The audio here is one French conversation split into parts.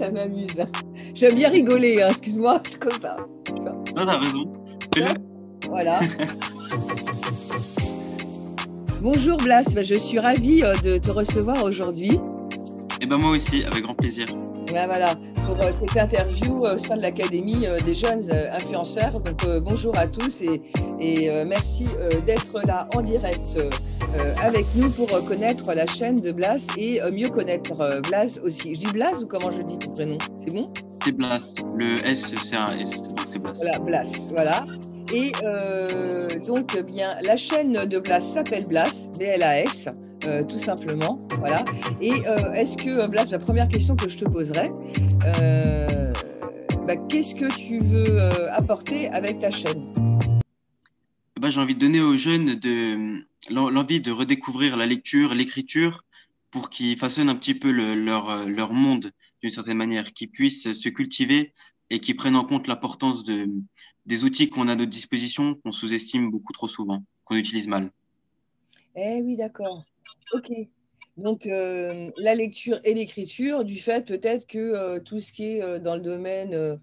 ça m'amuse. J'aime bien rigoler, hein, excuse-moi, comme ça. Non, t'as raison. Voilà. Bonjour Blas, je suis ravie de te recevoir aujourd'hui. Et ben moi aussi, avec grand plaisir. Ben voilà, pour cette interview au sein de l'Académie des jeunes influenceurs. Donc bonjour à tous et merci d'être là en direct avec nous pour connaître la chaîne de Blas et mieux connaître Blas aussi. Je dis Blas ou comment je dis ton prénom? C'est bon? C'est Blas. Le S, c'est un S, donc c'est Blas. Voilà, Blas, voilà. Et donc, bien, la chaîne de Blas s'appelle Blas, B-L-A-S, tout simplement. Voilà. Et est-ce que, Blas, la première question que je te poserai, qu'est-ce que tu veux apporter avec ta chaîne? J'ai envie de donner aux jeunes l'envie de redécouvrir la lecture, l'écriture, pour qu'ils façonnent un petit peu leur monde d'une certaine manière, qu'ils puissent se cultiver et qu'ils prennent en compte l'importance des outils qu'on a à notre disposition, qu'on sous-estime beaucoup trop souvent, qu'on utilise mal. Eh oui, d'accord. Ok. Donc, la lecture et l'écriture, du fait peut-être que tout ce qui est dans le domaine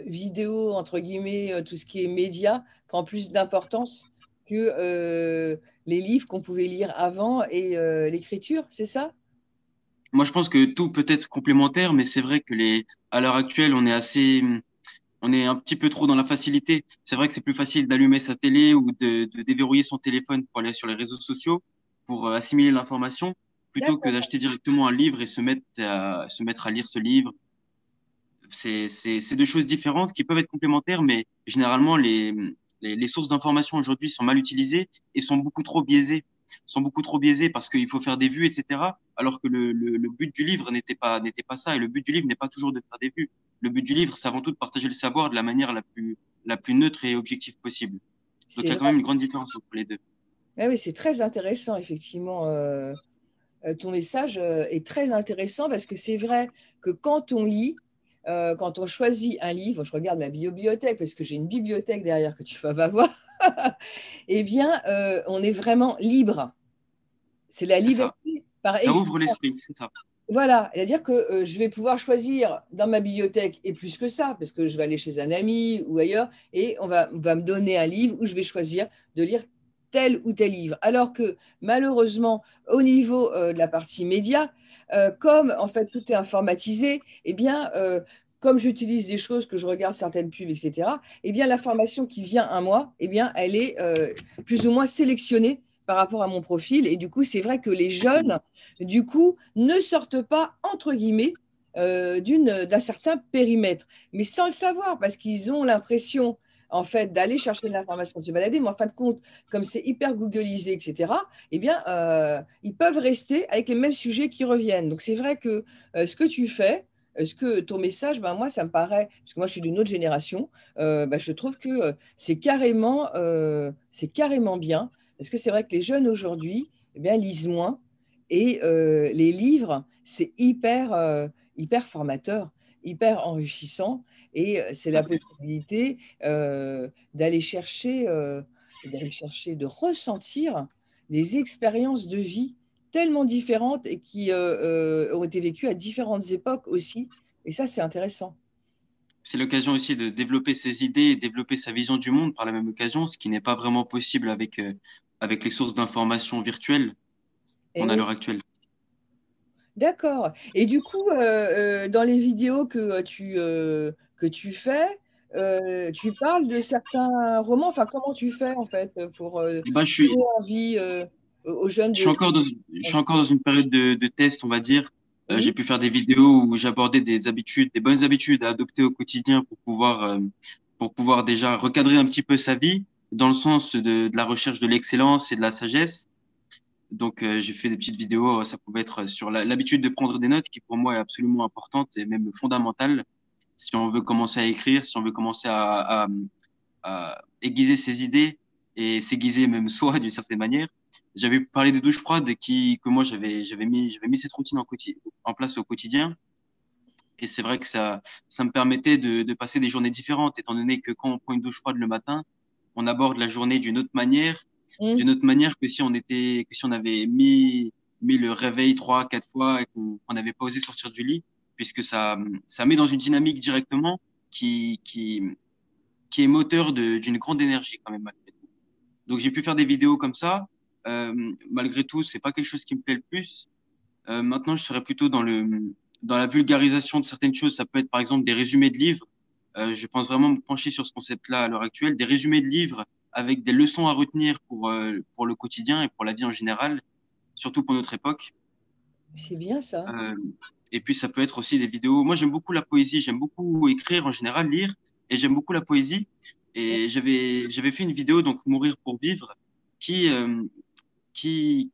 vidéo, entre guillemets, tout ce qui est média, prend plus d'importance que les livres qu'on pouvait lire avant et l'écriture, c'est ça? Moi, je pense que tout peut être complémentaire, mais c'est vrai que à l'heure actuelle, on est un petit peu trop dans la facilité. C'est vrai que c'est plus facile d'allumer sa télé ou de déverrouiller son téléphone pour aller sur les réseaux sociaux pour assimiler l'information plutôt que D'accord. d'acheter directement un livre et se mettre à lire ce livre. C'est deux choses différentes qui peuvent être complémentaires, mais généralement, les sources d'information aujourd'hui sont mal utilisées et sont beaucoup trop biaisées. Sont beaucoup trop biaisées parce qu'il faut faire des vues, etc. Alors que le but du livre n'était pas ça. Et le but du livre n'est pas toujours de faire des vues. Le but du livre, c'est avant tout de partager le savoir de la manière la plus neutre et objective possible. Donc, il y C'est a quand vrai. même une grande différence entre les deux. Ah oui, c'est très intéressant, effectivement. Ton message est très intéressant parce que c'est vrai que quand on lit, quand on choisit un livre, je regarde ma bibliothèque parce que j'ai une bibliothèque derrière que tu vas voir, eh bien, on est vraiment libre. C'est la C'est ça. liberté par Ça excellence. ouvre l'esprit, c'est ça. Voilà, c'est-à-dire que je vais pouvoir choisir dans ma bibliothèque, et plus que ça, parce que je vais aller chez un ami ou ailleurs, et on va me donner un livre où je vais choisir de lire tel ou tel livre. Alors que malheureusement, au niveau de la partie média, comme en fait tout est informatisé, eh bien, comme j'utilise des choses, que je regarde certaines pubs, etc., eh bien, l'information qui vient à moi, eh bien, elle est plus ou moins sélectionnée par rapport à mon profil. Et du coup, c'est vrai que les jeunes, du coup, ne sortent pas, entre guillemets, d'un certain périmètre, mais sans le savoir, parce qu'ils ont l'impression, en fait, d'aller chercher de l'information, de se balader, mais en fin de compte, comme c'est hyper googlisé, etc., eh bien, ils peuvent rester avec les mêmes sujets qui reviennent. Donc, c'est vrai que ce que tu fais, ce que ton message, ben, moi, ça me paraît, parce que moi, je suis d'une autre génération, je trouve que c'est carrément bien, parce que c'est vrai que les jeunes aujourd'hui, eh bien, lisent moins, et les livres, c'est hyper formateur, hyper enrichissant. Et c'est Tout à la fait. possibilité d'aller chercher, de ressentir des expériences de vie tellement différentes et qui ont été vécues à différentes époques aussi. Et ça, c'est intéressant. C'est l'occasion aussi de développer ses idées et développer sa vision du monde par la même occasion, ce qui n'est pas vraiment possible avec les sources d'informations virtuelles Et qu'on a à oui, l'heure actuelle. d'accord. Et du coup, dans les vidéos que tu fais, tu parles de certains romans. Enfin, comment tu fais en fait pour Et ben, donner envie aux jeunes je suis de... encore je suis encore dans une période de test, on va dire. J'ai Oui, pu faire des vidéos où j'abordais des habitudes, des bonnes habitudes à adopter au quotidien pour pouvoir déjà recadrer un petit peu sa vie dans le sens de la recherche de l'excellence et de la sagesse. Donc, j'ai fait des petites vidéos. Ça pouvait être sur l'habitude de prendre des notes, qui pour moi est absolument importante et même fondamentale. Si on veut commencer à écrire, si on veut commencer à aiguiser ses idées et s'aiguiser même soi d'une certaine manière. J'avais parlé des douches froides que moi j'avais mis cette routine en place au quotidien. Et c'est vrai que ça me permettait de passer des journées différentes, étant donné que quand on prend une douche froide le matin, on aborde la journée hum, d'une autre manière que si on avait mis le réveil trois, quatre fois et qu'on n'avait pas osé sortir du lit. puisque ça met dans une dynamique directement qui est moteur d'une grande énergie quand même, malgré tout. Donc, j'ai pu faire des vidéos comme ça. Malgré tout, c'est pas quelque chose qui me plaît le plus. Maintenant, je serais plutôt dans la vulgarisation de certaines choses. Ça peut être, par exemple, des résumés de livres. Je pense vraiment me pencher sur ce concept-là à l'heure actuelle. Des résumés de livres avec des leçons à retenir pour le quotidien et pour la vie en général, surtout pour notre époque. C'est bien ça. Euh, et puis, ça peut être aussi des vidéos. Moi, j'aime beaucoup la poésie. J'aime beaucoup écrire en général, lire. Et j'aime beaucoup la poésie. Et j'avais fait une vidéo, donc Mourir pour vivre, qui, euh, qui,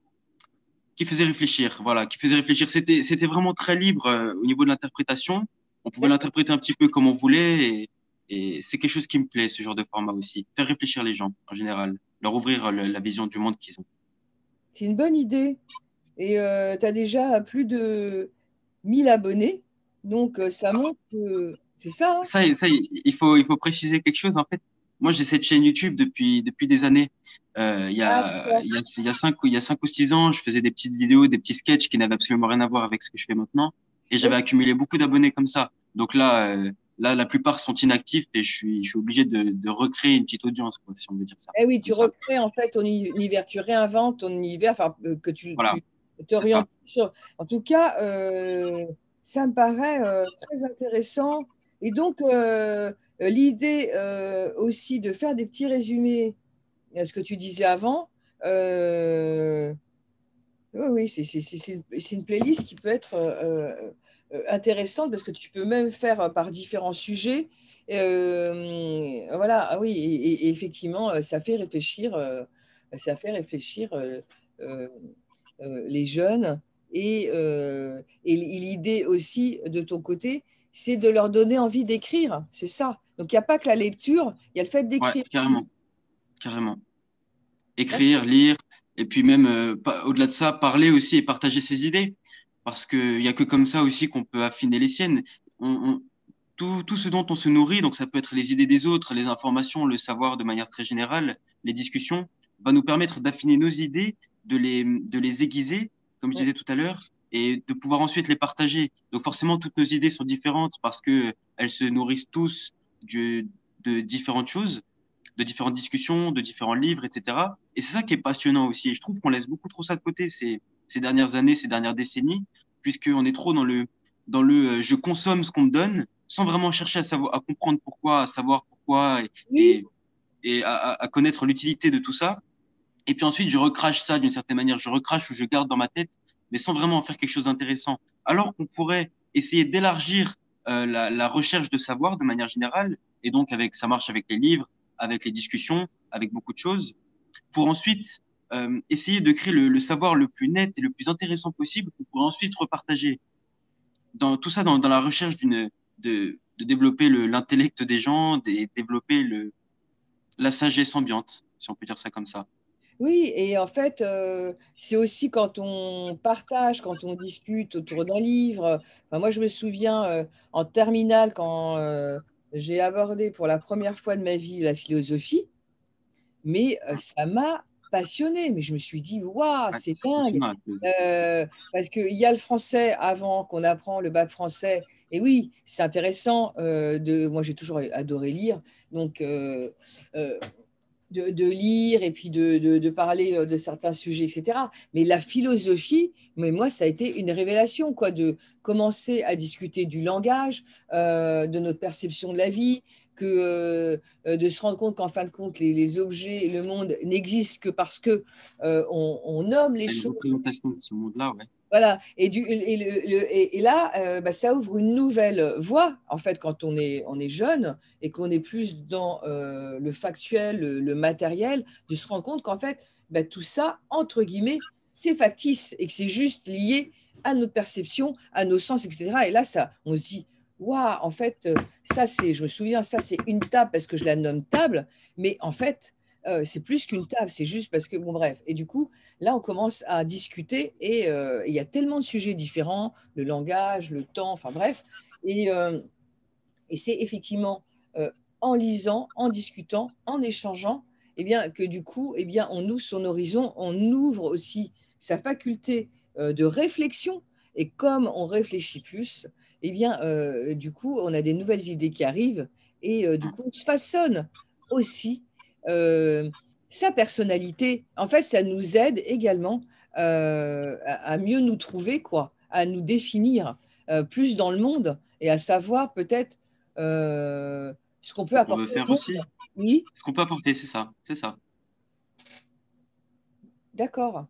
qui faisait réfléchir. Voilà, qui faisait réfléchir. C'était vraiment très libre au niveau de l'interprétation. On pouvait l'interpréter un petit peu comme on voulait. Et c'est quelque chose qui me plaît, ce genre de format aussi. Faire réfléchir les gens, en général. Leur ouvrir la vision du monde qu'ils ont. C'est une bonne idée. Et tu as déjà plus de 1000 abonnés. Donc, ça montre que c'est ça, hein. Il faut préciser quelque chose. En fait, moi, j'ai cette chaîne YouTube depuis des années. Ah, d'accord. Il y a 5 ou 6 ans, je faisais des petites vidéos, des petits sketchs qui n'avaient absolument rien à voir avec ce que je fais maintenant. Et j'avais Ok. accumulé beaucoup d'abonnés comme ça. Donc là, la plupart sont inactifs et je suis obligé de recréer une petite audience, quoi, si on veut dire ça. Eh oui, tu Comme ça. recrées en fait ton univers, tu réinventes ton univers, enfin, que Voilà, tu c'est ça. t'orientes sur. En tout cas, ça me paraît très intéressant. Et donc, l'idée aussi de faire des petits résumés, ce que tu disais avant, euh, oui, oui, c'est une playlist qui peut être intéressante parce que tu peux même faire par différents sujets. Voilà, ah oui, et effectivement, ça fait réfléchir euh, les jeunes. Et l'idée aussi de ton côté, c'est de leur donner envie d'écrire, c'est ça. Donc, il n'y a pas que la lecture, il y a le fait Ouais, d'écrire aussi. carrément, carrément. Écrire, lire, et puis même, au-delà de ça, parler aussi et partager ses idées. Parce qu'il y a que comme ça aussi qu'on peut affiner les siennes. Tout ce dont on se nourrit, donc ça peut être les idées des autres, les informations, le savoir de manière très générale, les discussions, va nous permettre d'affiner nos idées, de les aiguiser, comme je disais tout à l'heure, et de pouvoir ensuite les partager. Donc forcément, toutes nos idées sont différentes parce que elles se nourrissent tous de différentes choses, de différentes discussions, de différents livres, etc. Et c'est ça qui est passionnant aussi. Et je trouve qu'on laisse beaucoup trop ça de côté ces dernières années, ces dernières décennies, puisqu'on est trop dans le je consomme ce qu'on me donne, sans vraiment chercher à savoir, à comprendre pourquoi, à savoir pourquoi, Oui, et à connaître l'utilité de tout ça. Et puis ensuite, je recrache ça d'une certaine manière. Je recrache ou je garde dans ma tête, mais sans vraiment en faire quelque chose d'intéressant. Alors qu'on pourrait essayer d'élargir la recherche de savoir de manière générale, et donc ça marche avec les livres, avec les discussions, avec beaucoup de choses, pour ensuite essayer de créer le savoir le plus net et le plus intéressant possible, qu'on pourrait ensuite repartager. Tout ça dans la recherche de développer l'intellect des gens, de développer la sagesse ambiante, si on peut dire ça comme ça. oui, et en fait, c'est aussi quand on partage, quand on discute autour d'un livre. Enfin, moi, je me souviens en terminale, quand j'ai abordé pour la première fois de ma vie la philosophie, mais ça m'a passionnée. Mais je me suis dit, waouh, Ouais, c'est c'est dingue. passionnant, la philosophie. Parce qu'il y a le français avant qu'on apprend le bac français. Et oui, c'est intéressant. Moi, j'ai toujours adoré lire. Donc, de lire et puis de parler de certains sujets, etc. Mais la philosophie, mais moi, ça a été une révélation, quoi, de commencer à discuter du langage, de notre perception de la vie, de se rendre compte qu'en fin de compte, les objets, le monde n'existent que parce que on nomme les C'est une choses. représentation de ce monde-là, ouais. Voilà, et là, bah, ça ouvre une nouvelle voie, en fait, quand on est jeune et qu'on est plus dans le factuel, le matériel, de se rendre compte qu'en fait, bah, tout ça, entre guillemets, c'est factice et que c'est juste lié à notre perception, à nos sens, etc. Et là, ça, on se dit, waouh, en fait, ça, c'est, je me souviens, ça, c'est une table parce que je la nomme table, mais en fait, c'est plus qu'une table, c'est juste parce que, bon, bref. Et du coup, là, on commence à discuter et il y a tellement de sujets différents, le langage, le temps, enfin bref. Et, euh, et c'est effectivement en lisant, en discutant, en échangeant, eh bien, que du coup, on ouvre son horizon, on ouvre aussi sa faculté de réflexion. Et comme on réfléchit plus, eh bien, du coup, on a des nouvelles idées qui arrivent et du coup, on se façonne aussi sa personnalité. En fait, ça nous aide également à mieux nous trouver, quoi, à nous définir plus dans le monde et à savoir peut-être ce qu'on peut On veut apporter faire au monde. aussi. Oui, Ce qu'on peut apporter, c'est ça. C'est ça. d'accord.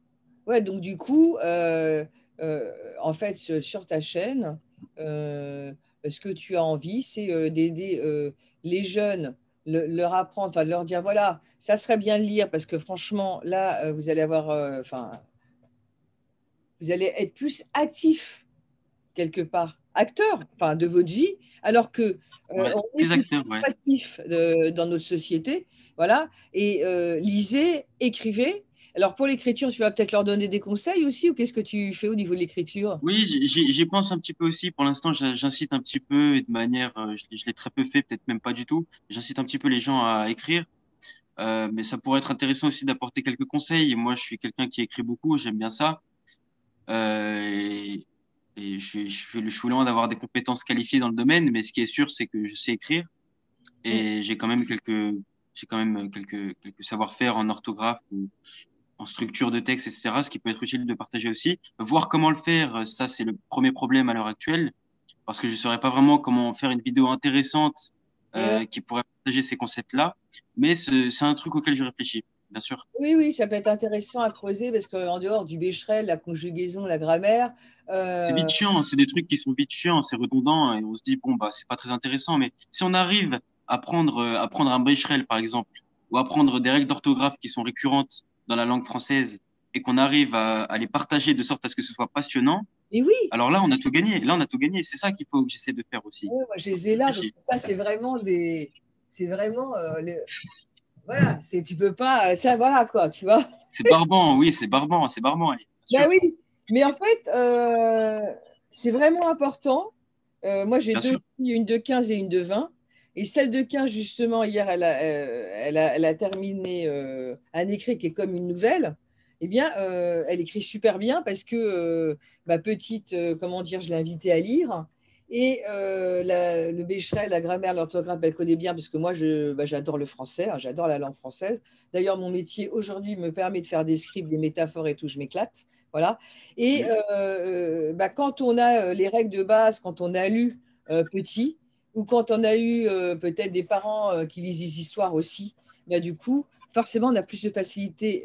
Ouais, donc du coup, en fait, sur ta chaîne, ce que tu as envie, c'est d'aider les jeunes, leur apprendre, enfin de leur dire, voilà, ça serait bien de lire parce que franchement, là, vous allez avoir, enfin, vous allez être plus actif quelque part, acteur, enfin, de votre vie, alors que Ouais, on est plus plus acteur, ouais. passif dans notre société, voilà. Et lisez, écrivez. Alors pour l'écriture, tu vas peut-être leur donner des conseils aussi, ou qu'est-ce que tu fais au niveau de l'écriture? Oui, j'y pense un petit peu aussi. Pour l'instant, j'incite un petit peu et de manière, je l'ai très peu fait, peut-être même pas du tout. J'incite un petit peu les gens à écrire. Mais ça pourrait être intéressant aussi d'apporter quelques conseils. Moi, je suis quelqu'un qui écrit beaucoup, j'aime bien ça. Et, je suis loin d'avoir des compétences qualifiées dans le domaine, mais ce qui est sûr, c'est que je sais écrire Mm. et j'ai quand même quelques savoir-faire en orthographe ou en structure de texte, etc., ce qui peut être utile de partager aussi. Voir comment le faire, ça, c'est le premier problème à l'heure actuelle, parce que je ne saurais pas vraiment comment faire une vidéo intéressante Et ouais. qui pourrait partager ces concepts-là, mais c'est un truc auquel je réfléchis, bien sûr. Oui, oui, ça peut être intéressant à creuser parce qu'en dehors du Becherel, la conjugaison, la grammaire, C'est euh, vite chiant, c'est des trucs qui sont vite chiants, c'est redondant, et on se dit, bon, bah, c'est pas très intéressant, mais si on arrive à prendre un Becherel, par exemple, ou à prendre des règles d'orthographe qui sont récurrentes dans la langue française, et qu'on arrive à les partager de sorte à ce que ce soit passionnant, et oui, alors là, on a tout gagné. Là, on a tout gagné. C'est ça qu'il faut que j'essaie de faire aussi. ouais, moi je les ai là parce Réfléchis. que ça, c'est vraiment des. C'est vraiment. Voilà, tu peux pas. Ça, voilà quoi, tu vois. C'est barbant, oui, c'est barbant, Ali, bien Ben sûr, oui, mais en fait, c'est vraiment important. Moi, j'ai bien deux sûr. filles, une de 15 et une de 20. Et celle de 15 justement, hier, elle a terminé un écrit qui est comme une nouvelle. Eh bien, elle écrit super bien parce que ma petite, comment dire, je l'ai invitée à lire. Et le Becherel, la grammaire, l'orthographe, elle connaît bien parce que moi, j'adore le français, hein, j'adore la langue française. D'ailleurs, mon métier aujourd'hui me permet de faire des scripts, des métaphores et tout, je m'éclate. Voilà. Et Oui. quand on a les règles de base, quand on a lu petit, ou quand on a eu peut-être des parents qui lisent des histoires aussi, bah, du coup, forcément, on a plus de facilité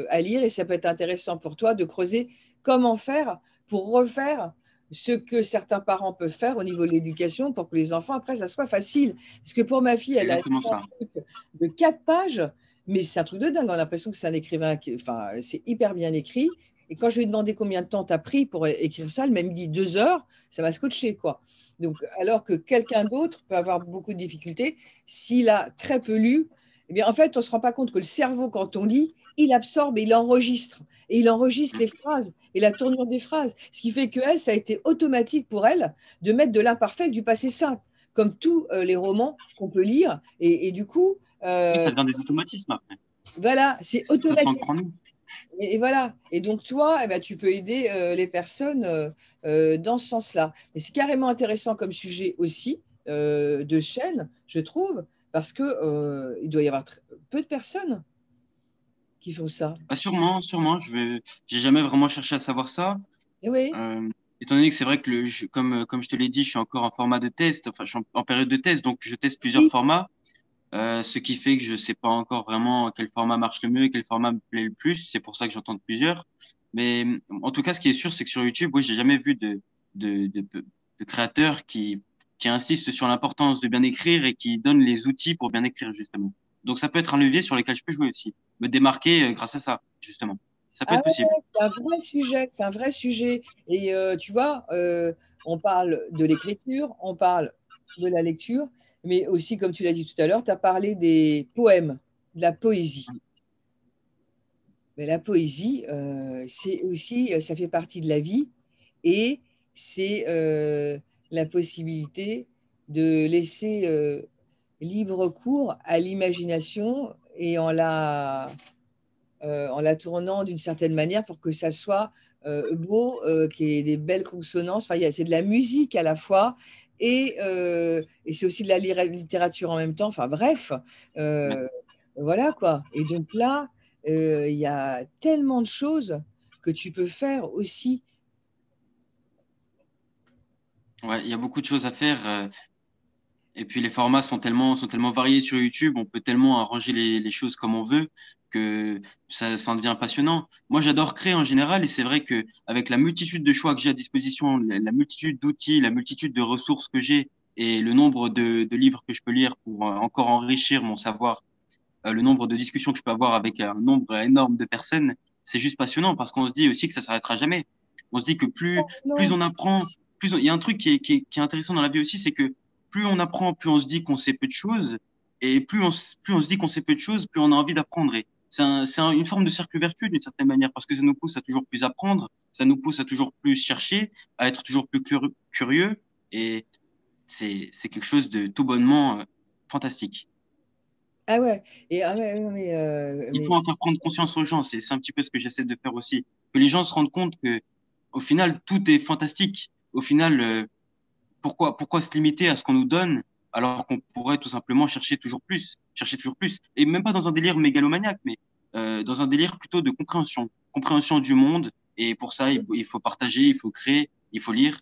à lire et ça peut être intéressant pour toi de creuser comment faire pour refaire ce que certains parents peuvent faire au niveau de l'éducation pour que les enfants, après, ça soit facile. Parce que pour ma fille, C'est elle a exactement un ça. truc de 4 pages, mais c'est un truc de dingue. On a l'impression que c'est un écrivain, enfin, c'est hyper bien écrit. Et quand je lui ai demandé combien de temps tu as pris pour écrire ça, elle m'a dit 2 heures, ça m'a scotché, quoi. Donc, alors que quelqu'un d'autre peut avoir beaucoup de difficultés, s'il a très peu lu, eh bien, en fait, on ne se rend pas compte que le cerveau, quand on lit, il absorbe et il enregistre. Et il enregistre les phrases et la tournure des phrases. Ce qui fait qu'elle, ça a été automatique pour elle de mettre de l'imparfait et du passé simple, comme tous les romans qu'on peut lire. Et du coup, Oui, ça devient des automatismes après. voilà, c'est Ça automatique. s'ancre en nous. Et voilà. Et donc, toi, eh ben, tu peux aider les personnes dans ce sens-là. Et c'est carrément intéressant comme sujet aussi de chaîne, je trouve, parce que il doit y avoir peu de personnes qui font ça. Bah, sûrement, j'ai jamais vraiment cherché à savoir ça. Et oui, Euh, Étant donné que c'est vrai que comme je te l'ai dit, je suis encore en format de test, enfin, je suis en période de test, donc je teste plusieurs oui. formats. Ce qui fait que je sais pas encore vraiment quel format marche le mieux et quel format me plaît le plus. C'est pour ça que j'entends plusieurs. Mais en tout cas, ce qui est sûr, c'est que sur YouTube, oui, j'ai jamais vu de créateurs qui insistent sur l'importance de bien écrire et qui donnent les outils pour bien écrire, justement. Donc, ça peut être un levier sur lequel je peux jouer aussi. Me démarquer grâce à ça, justement. Ça peut Ah être possible. ouais, c'est un vrai sujet, c'est un vrai sujet. Et tu vois, on parle de l'écriture, on parle de la lecture, mais aussi, comme tu l'as dit tout à l'heure, tu as parlé des poèmes, de la poésie. Mais la poésie, c'est aussi, ça fait partie de la vie et c'est la possibilité de laisser libre cours à l'imagination et en la tournant d'une certaine manière pour que ça soit beau, qui est des belles consonances. Enfin, c'est de la musique à la fois et c'est aussi de la littérature en même temps. Enfin, bref, Ouais. voilà quoi. Et donc là, il y a tellement de choses que tu peux faire aussi. Ouais, il y a beaucoup de choses à faire. Et puis les formats sont tellement variés sur YouTube, on peut tellement arranger les choses comme on veut que ça en devient passionnant. Moi, j'adore créer en général et c'est vrai que avec la multitude de choix que j'ai à disposition, la multitude d'outils, la multitude de ressources que j'ai et le nombre de livres que je peux lire pour encore enrichir mon savoir, le nombre de discussions que je peux avoir avec un nombre énorme de personnes, c'est juste passionnant parce qu'on se dit aussi que ça s'arrêtera jamais. On se dit que plus Non. on apprend, il y a un truc qui est intéressant dans la vie aussi, c'est que plus on apprend, plus on se dit qu'on sait peu de choses, et plus on se dit qu'on sait peu de choses, plus on a envie d'apprendre. Et une forme de cercle vertueux d'une certaine manière, parce que ça nous pousse à toujours plus apprendre, ça nous pousse à toujours plus chercher, à être toujours plus curieux, et c'est quelque chose de tout bonnement fantastique. Ah ouais. Et, Il faut en faire prendre conscience aux gens. C'est un petit peu ce que j'essaie de faire aussi. Que les gens se rendent compte que, au final, tout est fantastique. Au final, pourquoi se limiter à ce qu'on nous donne alors qu'on pourrait tout simplement chercher toujours plus. Et même pas dans un délire mégalomaniaque, mais dans un délire plutôt de compréhension du monde. Et pour ça, il faut partager, il faut créer, il faut lire.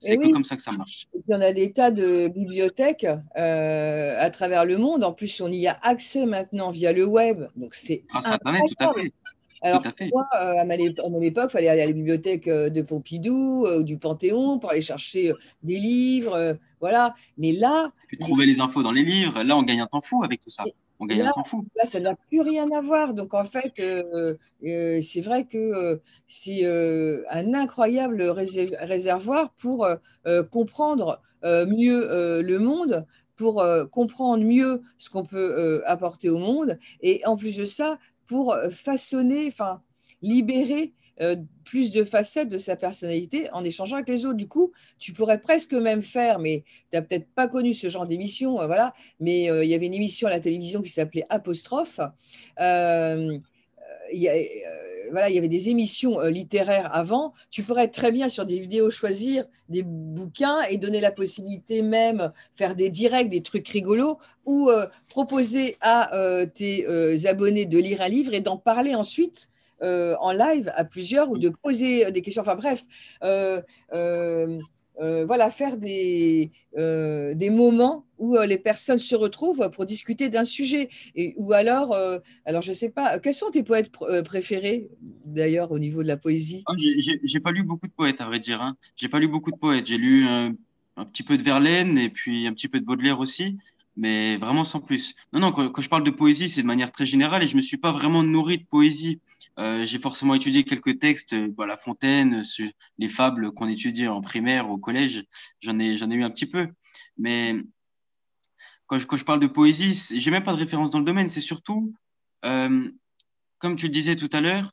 et C'est que oui. comme ça que ça marche. Et puis on a des tas de bibliothèques à travers le monde. En plus, on y a accès maintenant via le web. Donc, c'est Grâce à Internet, tout à incroyable. fait. Tout Alors, à fait. moi, à mon époque, il fallait aller à la bibliothèque de Pompidou ou du Panthéon pour aller chercher des livres. Voilà. Mais là, Puis les- trouver les infos dans les livres. Là, on gagne un temps fou avec tout ça. On gagne un là, temps fou. là, ça n'a plus rien à voir. Donc, en fait, c'est vrai que c'est un incroyable réservoir pour comprendre mieux le monde, pour comprendre mieux ce qu'on peut apporter au monde. Et en plus de ça, pour façonner, enfin, libérer plus de facettes de sa personnalité en échangeant avec les autres. Du coup, tu pourrais presque même faire, mais tu n'as peut-être pas connu ce genre d'émission, voilà, mais il y avait une émission à la télévision qui s'appelait Apostrophe. Euh, voilà, il y avait des émissions littéraires avant. Tu pourrais très bien sur des vidéos choisir des bouquins et donner la possibilité même faire des directs, des trucs rigolos ou proposer à tes abonnés de lire un livre et d'en parler ensuite en live à plusieurs ou de poser des questions. Enfin bref, euh, euh, voilà, faire des moments où les personnes se retrouvent pour discuter d'un sujet. Ou alors, je ne sais pas, quels sont tes poètes préférés, d'ailleurs, au niveau de la poésie? Ah, j'ai pas lu beaucoup de poètes, à vrai dire, hein. J'ai pas lu beaucoup de poètes. J'ai lu un petit peu de Verlaine et puis un petit peu de Baudelaire aussi, mais vraiment sans plus. Non, non, quand je parle de poésie, c'est de manière très générale et je me suis pas vraiment nourri de poésie. J'ai forcément étudié quelques textes, La Fontaine, les fables qu'on étudiait en primaire, au collège. J'en ai eu un petit peu. Mais quand je parle de poésie, j'ai même pas de référence dans le domaine. C'est surtout, euh, comme tu le disais tout à l'heure,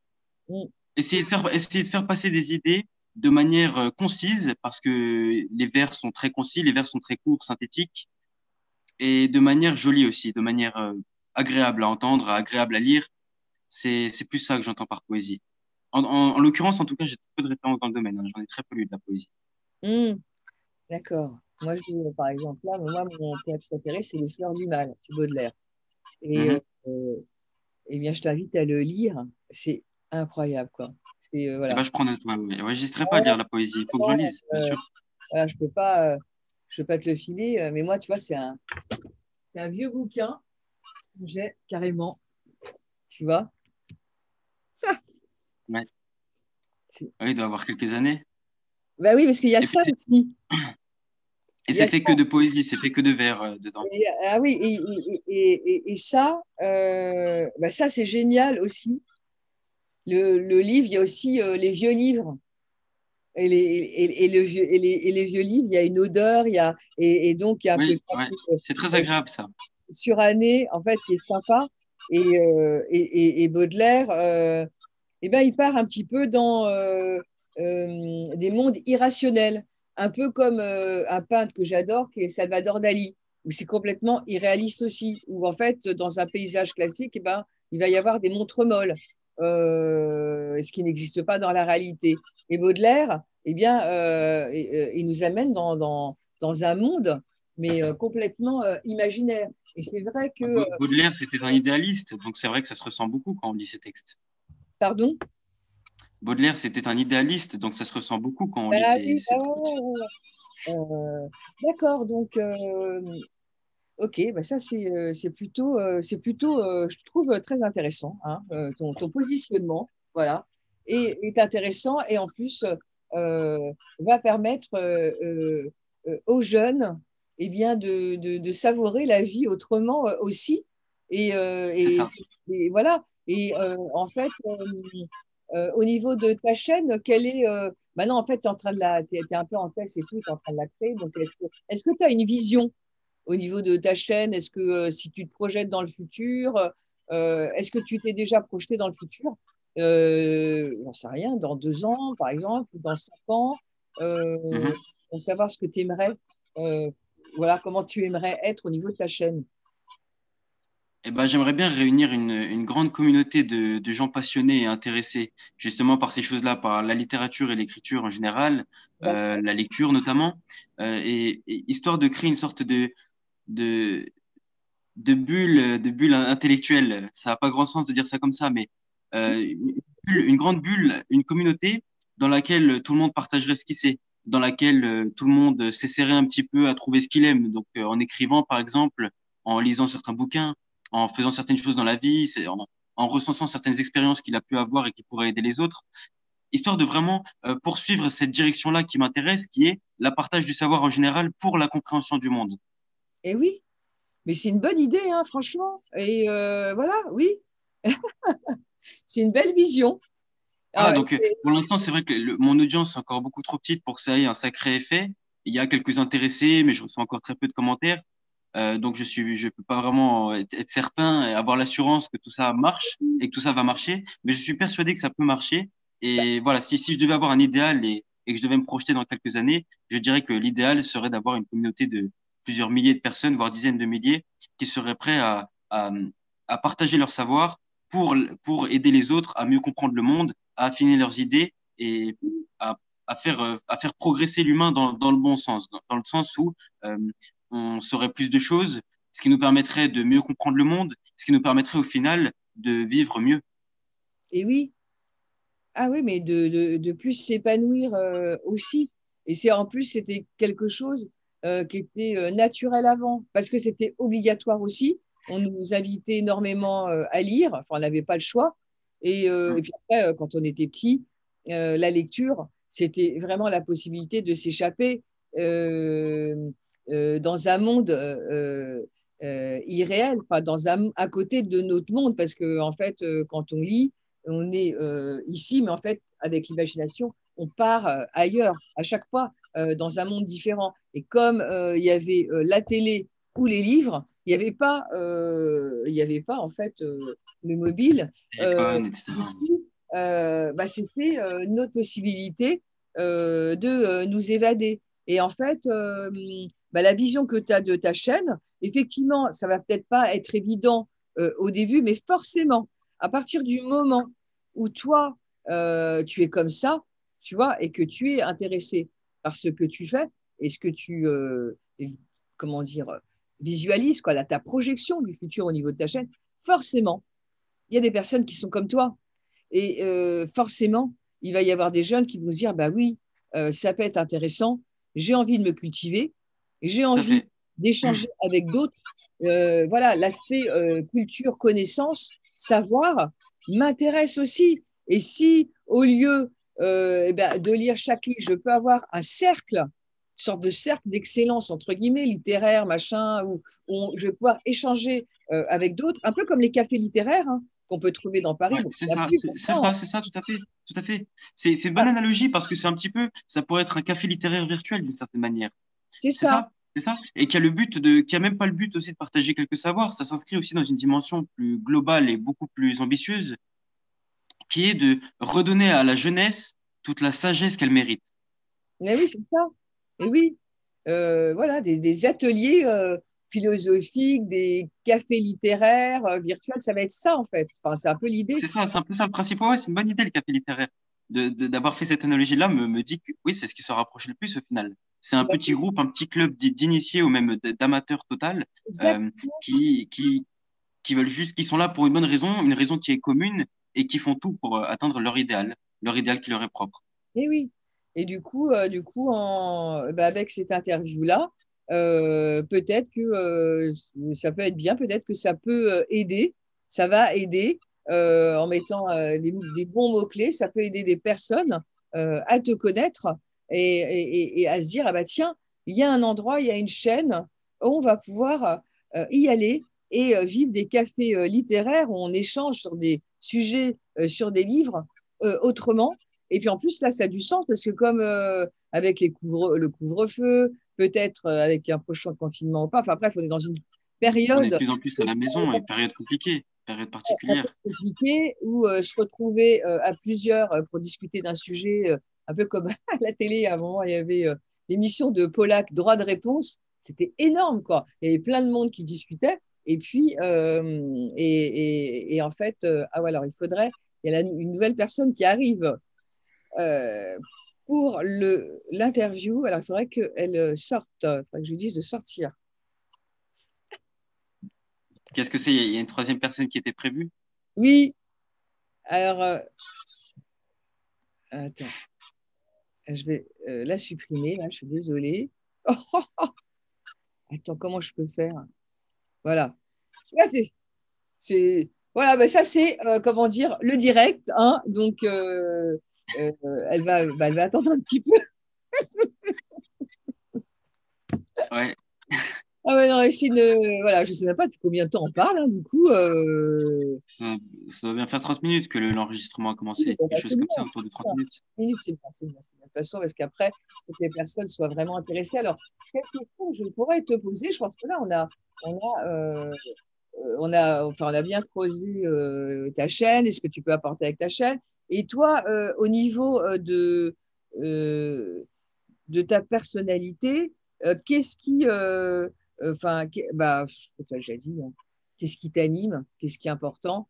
Mm. essayer de faire passer des idées de manière concise, parce que les vers sont très concis, les vers sont très courts, synthétiques, et de manière jolie aussi, de manière agréable à entendre, agréable à lire. C'est plus ça que j'entends par poésie. En l'occurrence, en tout cas, j'ai très peu de références dans le domaine, hein. J'en ai très peu lu de la poésie. Mm. D'accord. Moi, par exemple, là, moi, mon poète préféré, c'est Les Fleurs du Mal, c'est Baudelaire. Et Mhm. eh bien, je t'invite à le lire. C'est incroyable, quoi. C'est, Eh voilà. ben, je prends note, ouais, ouais. Ouais, j'hésiterai pas à Vraiment, lire la poésie. Il faut que je lise, bien sûr. voilà, je peux pas te le filer, mais moi, tu vois, c'est un vieux bouquin que j'ai carrément, tu vois. Ouais. C'est- Ah oui, il doit avoir quelques années. Bah oui, parce qu'il y a Et puis, ça aussi. et Il y c'est a fait que de poésie, c'est fait que de vers dedans. Ah oui, et ça, bah ça c'est génial aussi. Le livre, il y a aussi les vieux livres. Et les vieux livres, il y a une odeur, et donc il y a un Oui, côté ouais. C'est très euh, agréable, ça. suranné, en fait, qui est sympa. Et Baudelaire, eh ben, il part un petit peu dans des mondes irrationnels, un peu comme un peintre que j'adore, qui est Salvador Dali, où c'est complètement irréaliste aussi, où en fait, dans un paysage classique, eh ben, il va y avoir des montres molles. ce qui n'existe pas dans la réalité. Et Baudelaire, eh bien, il nous amène dans un monde, mais complètement imaginaire. Et c'est vrai que… Baudelaire, c'était un idéaliste, donc c'est vrai que ça se ressent beaucoup quand on lit ses textes. Pardon? Baudelaire, c'était un idéaliste, donc ça se ressent beaucoup quand on lit Ah ses oui, ah textes. ouais, ouais, ouais. D'accord, donc… ok, bah ça c'est plutôt je trouve très intéressant, hein, ton positionnement, voilà, est intéressant et en plus va permettre aux jeunes eh bien de savourer la vie autrement aussi et, euh, C'est et, ça. et voilà et en fait au niveau de ta chaîne, quelle est maintenant en fait tu es en train de t'es un peu en test et tout, tu es en train de la créer, donc est-ce que tu as une vision au niveau de ta chaîne? Est-ce que si tu te projettes dans le futur, est-ce que tu t'es déjà projeté dans le futur? J'en sais rien, dans 2 ans, par exemple, ou dans 5 ans, Mhm. pour savoir ce que tu aimerais, voilà, comment tu aimerais être au niveau de ta chaîne. Eh ben, j'aimerais bien réunir une grande communauté de gens passionnés et intéressés justement par ces choses-là, par la littérature et l'écriture en général, D'accord. la lecture notamment, et histoire de créer une sorte de, de bulle intellectuelle. Ça n'a pas grand sens de dire ça comme ça, mais Si, si, une grande bulle, une communauté dans laquelle tout le monde partagerait ce qu'il sait, dans laquelle tout le monde s'essaierait un petit peu à trouver ce qu'il aime. Donc, en écrivant, par exemple, en lisant certains bouquins, en faisant certaines choses dans la vie, en recensant certaines expériences qu'il a pu avoir et qui pourraient aider les autres, histoire de vraiment poursuivre cette direction-là qui m'intéresse, qui est la partage du savoir en général pour la compréhension du monde. et oui, mais c'est une bonne idée, hein, franchement. Et voilà, oui, c'est une belle vision. Voilà, Alors, donc pour l'instant, c'est vrai que mon audience est encore beaucoup trop petite pour que ça ait un sacré effet. Il y a quelques intéressés, mais je reçois encore très peu de commentaires. Donc je peux pas vraiment être certain et avoir l'assurance que tout ça marche et que tout ça va marcher, mais je suis persuadé que ça peut marcher. Et voilà, si je devais avoir un idéal et que je devais me projeter dans quelques années, je dirais que l'idéal serait d'avoir une communauté de plusieurs milliers de personnes, voire dizaines de milliers, qui seraient prêts à partager leur savoir pour aider les autres à mieux comprendre le monde, à affiner leurs idées et à, à faire progresser l'humain dans le bon sens, dans le sens où on saurait plus de choses, ce qui nous permettrait de mieux comprendre le monde, ce qui nous permettrait au final de vivre mieux. et oui, ah oui, mais de plus s'épanouir aussi. Et c'est en plus, c'était quelque chose qui était naturel avant, parce que c'était obligatoire aussi. On nous invitait énormément à lire, enfin, on n'avait pas le choix. Et puis après, quand on était petit, la lecture, c'était vraiment la possibilité de s'échapper dans un monde irréel, pas à côté de notre monde, parce que en fait, quand on lit, on est ici, mais en fait, avec l'imagination, on part ailleurs, à chaque fois, dans un monde différent. Et comme il y avait la télé ou les livres, il y avait pas en fait le mobile. Téléphone, Du etc. coup, bah, c'était notre possibilité de nous évader. Et en fait, bah, la vision que tu as de ta chaîne, effectivement, ça va peut-être pas être évident au début, mais forcément, à partir du moment où toi, tu es comme ça, tu vois, et que tu es intéressé par ce que tu fais et ce que tu, comment dire, visualises, quoi, ta projection du futur au niveau de ta chaîne, forcément, il y a des personnes qui sont comme toi. Et forcément, il va y avoir des jeunes qui vont se dire, bah oui, ça peut être intéressant, j'ai envie de me cultiver, j'ai Tout à envie fait. d'échanger avec d'autres. Voilà, l'aspect culture, connaissance, savoir m'intéresse aussi. Et si au lieu eh ben, de lire chaque livre, je peux avoir un cercle, une sorte de cercle d'excellence, entre guillemets, littéraire, machin, où je vais pouvoir échanger avec d'autres, un peu comme les cafés littéraires, hein, qu'on peut trouver dans Paris. Ouais, Bon, c'est il n'y a ça, plus maintenant, hein. c'est ça, tout à fait, tout à fait. C'est une bonne analogie parce que c'est un petit peu, ça pourrait être un café littéraire virtuel d'une certaine manière. C'est ça. C'est ça, et qui a même pas le but aussi de partager quelques savoirs. Ça s'inscrit aussi dans une dimension plus globale et beaucoup plus ambitieuse, qui est de redonner à la jeunesse toute la sagesse qu'elle mérite. Mais oui, c'est ça. Et oui, voilà, des ateliers philosophiques, des cafés littéraires virtuels. Ça va être ça, en fait. Enfin, c'est un peu l'idée. C'est un peu ça le principe. Ouais, c'est une bonne idée, le café littéraire. D'avoir fait cette analogie-là me dit que oui, c'est ce qui se rapproche le plus au final. C'est un petit groupe, un petit club d'initiés ou même d'amateurs total Exact. euh, qui, qui, qui veulent juste, qui sont là pour une bonne raison, une raison qui est commune et qui font tout pour atteindre leur idéal qui leur est propre. Et oui. Et avec cette interview-là, peut-être que ça peut être bien, peut-être que ça peut aider, ça va aider en mettant des bons mots-clés, ça peut aider des personnes à te connaître et à se dire, ah bah tiens, il y a un endroit, il y a une chaîne, où on va pouvoir y aller et vivre des cafés littéraires où on échange sur des sujets, sur des livres autrement. Et puis en plus, là, ça a du sens parce que comme avec le couvre-feu, peut-être avec un prochain confinement ou pas, enfin bref, on est dans une On est de période plus en plus à la maison, une période compliquée, période un peu particulière. compliquée où se retrouver à plusieurs pour discuter d'un sujet, un peu comme à la télé, à un moment, il y avait l'émission de Pollack, Droit de réponse, c'était énorme, quoi. Il y avait plein de monde qui discutait. Et puis, en fait, ah ouais, alors il y a une nouvelle personne qui arrive euh, pour l'interview. Alors, il faudrait qu'elle sorte. Il faudrait que je lui dise de sortir. Qu'est-ce que c'est? Il y a une troisième personne qui était prévue? Oui. Alors, attends. Je vais la supprimer. Là, je suis désolée. Attends, comment je peux faire? Voilà. Là, voilà, bah, ça, c'est, comment dire, le direct. Hein, donc, euh, elle va attendre un petit peu. Ouais, Ah ouais, non, voilà, je ne sais même pas depuis combien de temps on parle. Hein, du coup, ça, ça doit bien faire 30 minutes que l'enregistrement a oui, commencé. bon, bah, Quelque c'est chose bien. comme ça, autour de 30 Voilà. minutes. Minutes, c'est bien, c'est bien, c'est bien. De toute façon, parce qu'après, il faut que les personnes soient vraiment intéressées. Alors, quelle question je pourrais te poser? Je pense que là, on a bien creusé ta chaîne et ce que tu peux apporter avec ta chaîne. Et toi, au niveau de ta personnalité, qu'est-ce qui, enfin, bah, je t'ai déjà dit, hein. Qu'est-ce qui t'anime? Qu'est-ce qui est important?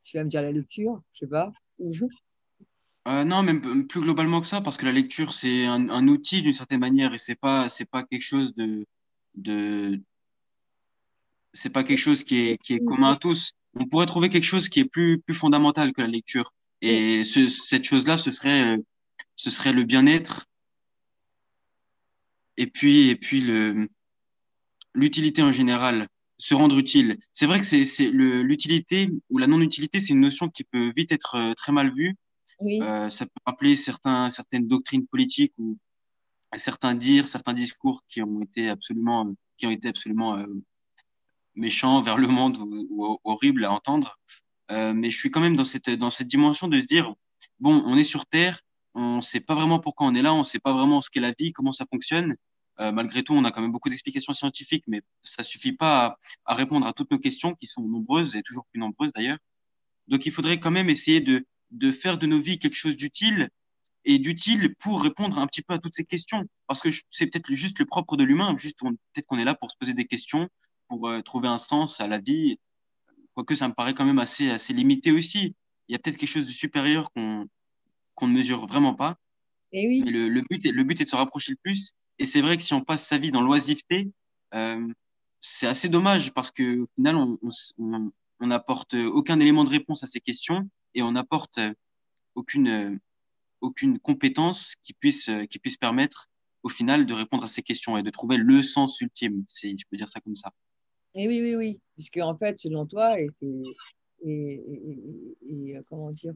Tu vas me dire la lecture, je sais pas. Mhm. Non, même plus globalement que ça, parce que la lecture, c'est un outil d'une certaine manière et c'est pas quelque chose de, c'est pas quelque chose qui est commun à tous. On pourrait trouver quelque chose qui est plus fondamental que la lecture. Oui, Et cette chose-là, ce serait le bien-être et puis l'utilité en général, se rendre utile. C'est vrai que l'utilité ou la non-utilité, c'est une notion qui peut vite être très mal vue. oui, Ça peut rappeler certaines doctrines politiques ou certains dires, certains discours qui ont été absolument méchants vers le monde ou horribles à entendre. Mais je suis quand même dans cette dimension de se dire, bon, on est sur Terre, on ne sait pas vraiment pourquoi on est là, on ne sait pas vraiment ce qu'est la vie, comment ça fonctionne. Malgré tout, on a quand même beaucoup d'explications scientifiques, mais ça suffit pas à répondre à toutes nos questions, qui sont nombreuses et toujours plus nombreuses d'ailleurs. Donc, il faudrait quand même essayer de faire de nos vies quelque chose d'utile et d'utile pour répondre un petit peu à toutes ces questions. Parce que c'est peut-être juste le propre de l'humain, peut-être qu'on est là pour se poser des questions, pour trouver un sens à la vie. Quoique ça me paraît quand même assez limité aussi. Il y a peut-être quelque chose de supérieur qu'on ne mesure vraiment pas. et Mais oui, le but est de se rapprocher le plus. Et c'est vrai que si on passe sa vie dans l'oisiveté, euh, c'est assez dommage parce qu'au final, on n'apporte aucun élément de réponse à ces questions et on n'apporte aucune, aucune compétence qui puisse permettre au final de répondre à ces questions et de trouver le sens ultime, si je peux dire ça comme ça. et oui, oui, oui. Puisque, en fait, selon toi, comment dire,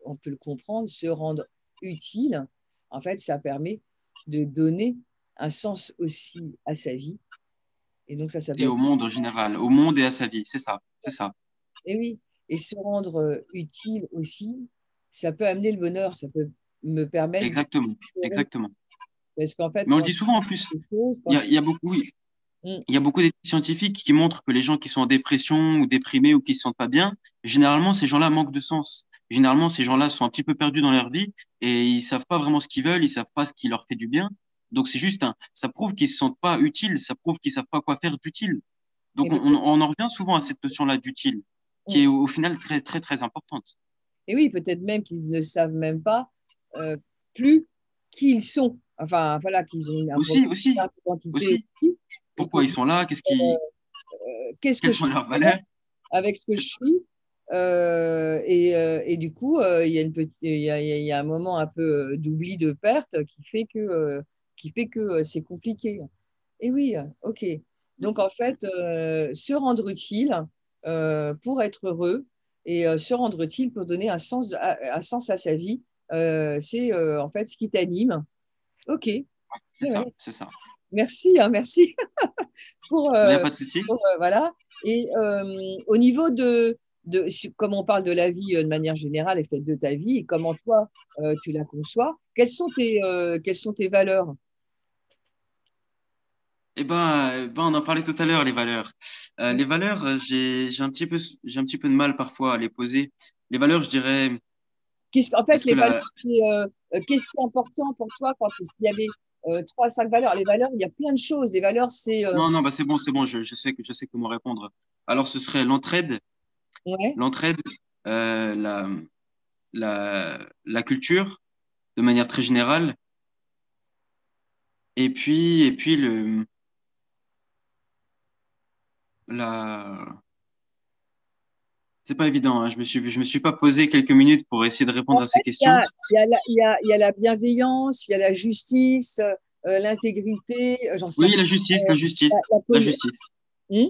on peut le comprendre, se rendre utile, en fait, ça permet de donner un sens aussi à sa vie. Et donc, ça peut Et au être. monde en général, au monde et à sa vie, c'est ça, c'est ça. Et oui, et se rendre utile aussi, ça peut amener le bonheur, ça peut me permettre de. Exactement, exactement. Parce qu'en fait, Mais on le quand dit souvent en plus. je fais des choses, quand je. Il y a beaucoup, oui, Mm. il y a beaucoup d'études scientifiques qui montrent que les gens qui sont en dépression ou déprimés ou qui se sentent pas bien, généralement, ces gens-là manquent de sens. Généralement, ces gens-là sont un petit peu perdus dans leur vie et ils savent pas vraiment ce qu'ils veulent, ils savent pas ce qui leur fait du bien. Donc, c'est juste ça prouve qu'ils se sentent pas utiles, ça prouve qu'ils savent pas quoi faire d'utile. Et, Donc, on en revient souvent à cette notion-là d'utile, qui est au final très, très, très importante. et oui, peut-être même qu'ils ne savent même pas plus qui ils sont. Enfin, voilà, qu'ils ont un Aussi, problème aussi, d'identité. aussi. Pourquoi ils sont là? Qu'est-ce que Quelles je sont leurs valeurs? avec ce que je suis. Et du coup, il y a il y a un moment un peu d'oubli, de perte qui fait que c'est compliqué. Et oui, ok. Donc en fait, se rendre utile pour être heureux et se rendre utile pour donner un sens à sa vie, c'est en fait ce qui t'anime. Ok. C'est ça, Ouais. c'est ça. Merci, hein, merci pour, Il n'y a pas de souci. voilà. Et au niveau comme on parle de la vie de manière générale et de ta vie, et comment toi tu la conçois, quelles sont tes valeurs? On en parlait tout à l'heure, les valeurs. Les valeurs, j'ai un petit peu de mal parfois à les poser. Les valeurs, je dirais, En fait, est-ce que les valeurs, la... qu'est-ce qui est important pour toi quand il y avait 3, 5 valeurs? Les valeurs, il y a plein de choses. Les valeurs, c'est Non, non, bah c'est bon, je sais comment répondre. Alors, ce serait ouais, l'entraide, la culture, de manière très générale, et puis la, c'est pas évident, hein. Je me suis pas posé quelques minutes pour essayer de répondre à ces questions. il y a la bienveillance, il y a la justice, l'intégrité, j'en sais Oui, rien. La la justice. Hmm.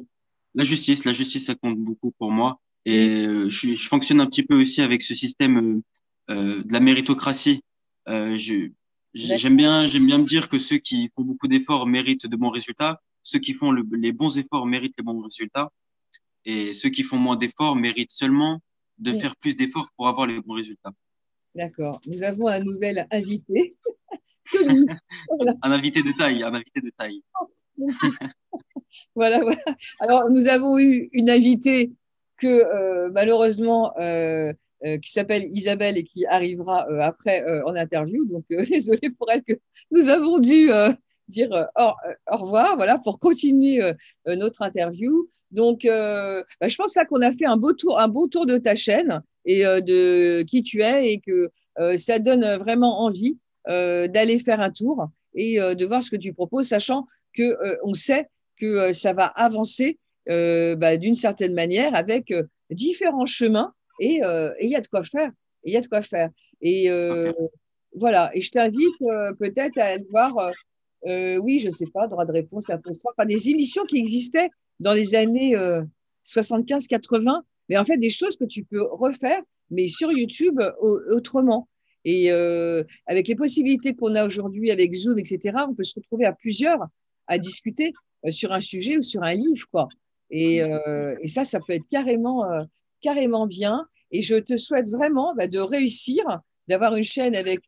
La justice, ça compte beaucoup pour moi. Et je fonctionne un petit peu aussi avec ce système de la méritocratie. Euh, je, j'aime bien me dire que ceux qui font beaucoup d'efforts méritent de bons résultats. Ceux qui font les bons efforts méritent les bons résultats. Et ceux qui font moins d'efforts méritent seulement de Hmm. faire plus d'efforts pour avoir les bons résultats. D'accord. Nous avons un nouvel invité. Tony. Voilà. Un invité de taille, un invité de taille. Voilà, voilà. Alors, nous avons eu une invitée que malheureusement qui s'appelle Isabelle et qui arrivera après en interview. Donc, désolée pour elle que nous avons dû dire au revoir, voilà, pour continuer notre interview. Donc, je pense là qu'on a fait un beau tour de ta chaîne et de qui tu es et que ça donne vraiment envie d'aller faire un tour et de voir ce que tu proposes, sachant que on sait que ça va avancer d'une certaine manière avec différents chemins et il y a de quoi faire. Il y a de quoi faire. Et Ok. voilà. Et je t'invite peut-être à aller voir, oui, je sais pas, droit de réponse, apostrophe, enfin, des émissions qui existaient dans les années 75-80, mais en fait des choses que tu peux refaire, mais sur YouTube autrement. Et avec les possibilités qu'on a aujourd'hui avec Zoom, etc., on peut se retrouver à plusieurs à discuter sur un sujet ou sur un livre, quoi. Et ça peut être carrément bien. Et je te souhaite vraiment de réussir, d'avoir une chaîne avec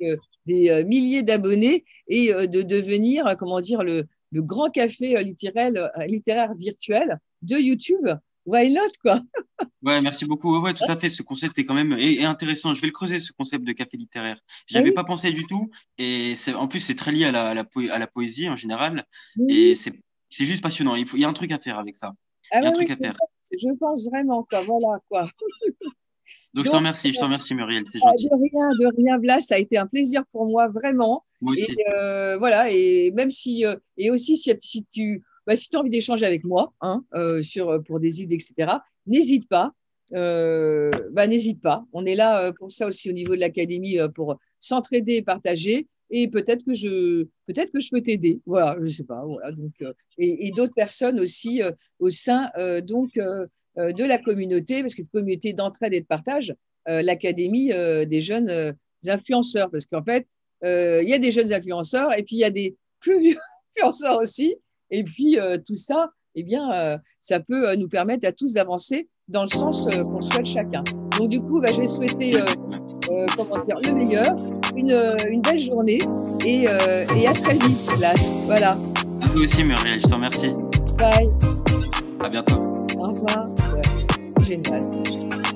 des milliers d'abonnés et de devenir, comment dire, le grand café littéraire virtuel de YouTube. Why not, quoi? Ouais, merci beaucoup. Ouais, ouais, tout à fait. Ce concept est quand même est intéressant. Je vais le creuser, ce concept de café littéraire. Ah J'avais oui, pas pensé du tout. Et en plus, c'est très lié à la poésie en général. oui, Et oui. c'est juste passionnant. Il y a un truc à faire avec ça. Ah Il y a un oui, truc oui, à faire. je pense vraiment, quoi. Voilà, quoi. Donc, Donc, je t'en remercie, Muriel. C'est de gentil. rien, de rien, Blas, ça a été un plaisir pour moi, vraiment. Moi Et aussi. voilà, et même si, et aussi si tu as envie d'échanger avec moi hein, pour des idées, etc., n'hésite pas. N'hésite pas. On est là pour ça aussi au niveau de l'académie, pour s'entraider et partager. Et peut-être que je peux t'aider. Voilà, je sais pas. Voilà, donc, et d'autres personnes aussi au sein de la communauté, parce que communauté d'entraide et de partage, l'académie des jeunes influenceurs, parce qu'en fait, il y a des jeunes influenceurs et puis il y a des plus vieux influenceurs aussi. Et puis tout ça, eh bien, ça peut nous permettre à tous d'avancer dans le sens qu'on souhaite chacun. Donc du coup, je vais souhaiter comment dire, le meilleur, une belle journée et à très vite, Blas. Voilà. À vous aussi, Muriel. Je t'en remercie. Bye. À bientôt. Au revoir. Ouais, c'est génial.